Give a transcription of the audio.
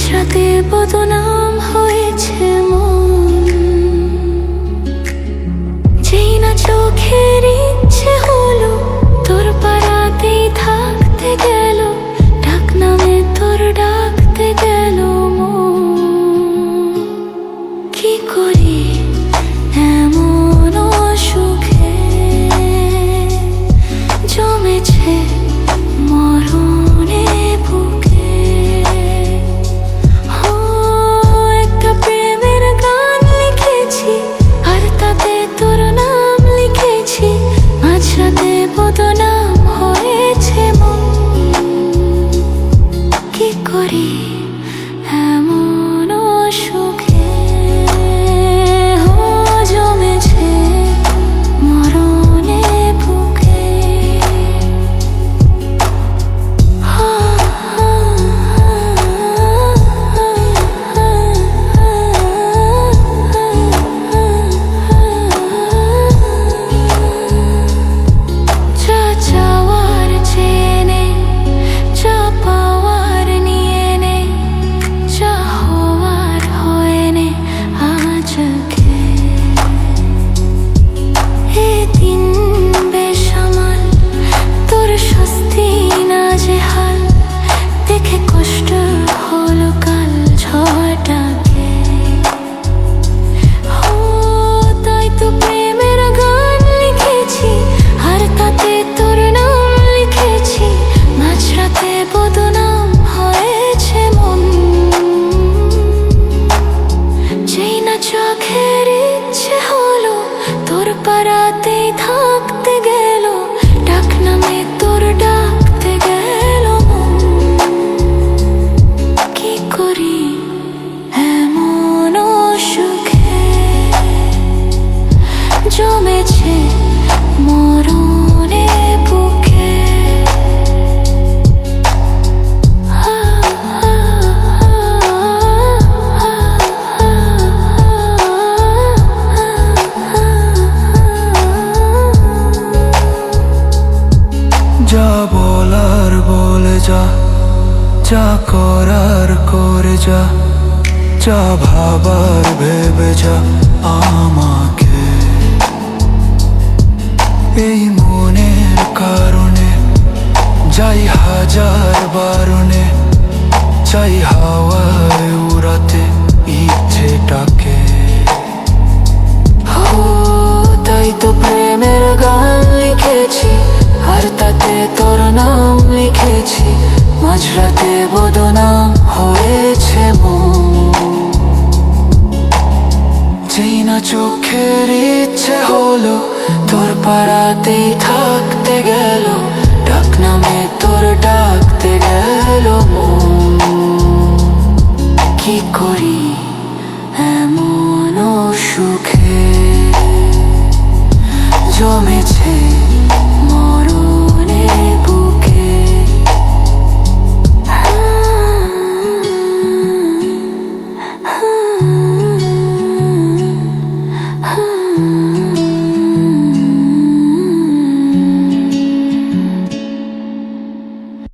মাঝরাতে বদনাম হয়েছে মন, যেই না চোখের ইচ্ছে হলো তোর পাড়াতেই থাকতে গেল, ডাক নামে তোর ডাকতে গেল মন। কি করি এমন অসুখে জমেছে মরণে বুকে। একটা প্রেমের গান লিখেছি আর তাতে তোর নাম লিখেছি, মাঝরাতে বদনাম হয়েছে মন। কি করি এমন অসুখে জমেছে মরণে বুকে। যা চাওয়ার চেয়ে নে, যা পাওয়ার নিয়ে নে, যা হওয়ার হয়ে নে আজকে। এ দিন বেসামাল, তোর শাস্তি নাজেহাল, দেখে কষ্ট হলো কাল ঝড়টাকে। তাই তো প্রেমের গান লিখেছি আর তাতে তোর নাম লিখেছি, মাঝরাতে বদনাম হয়েছে মন। যেই না চোখের ইচ্ছে হলো তোর পাড়াতেই থাকতে গেল, ডাক নামে তোর ডাকতে গেল মন। কি করি এমন অসুখে জমেছে মরণে বুকে। যা বলার বলে যা, যা করার করে যা, যা ভাবার ভেবে যা আমাকে। এই মনের কারণে যাই হাজার বারণে, চাই হাওয়ায় উড়াতে ইচ্ছেটাকে। তাই তো প্রেমের গান লিখেছি আর তাতে তোর নাম লিখেছি, মাঝরাতে বদনাম হয়েছে মন। যেই না চোখের ইচ্ছে হলো তোর পাড়াতেই থাকতে গেল, ডাক নামে তোর ডাকতে গেল মন। কি করি